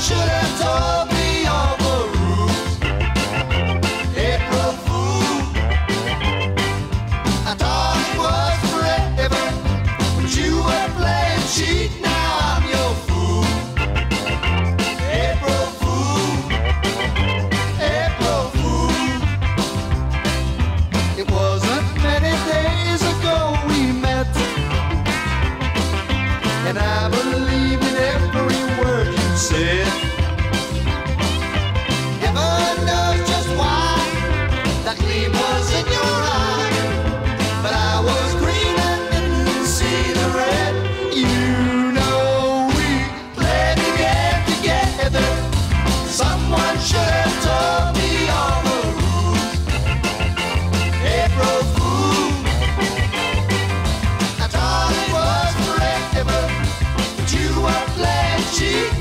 should have told me all the rules. April Fool, I thought it was forever, but you were playing cheat. Now I'm your fool. April Fool, April Fool. It wasn't many days ago we met, and I believed in every word you said. Heaven knows just why that gleam was in your eye, but I was green and didn't see the red. You know we played the game together. Someone should have told me all the rules. April Fool, I thought it was forever, but you were playing cheat.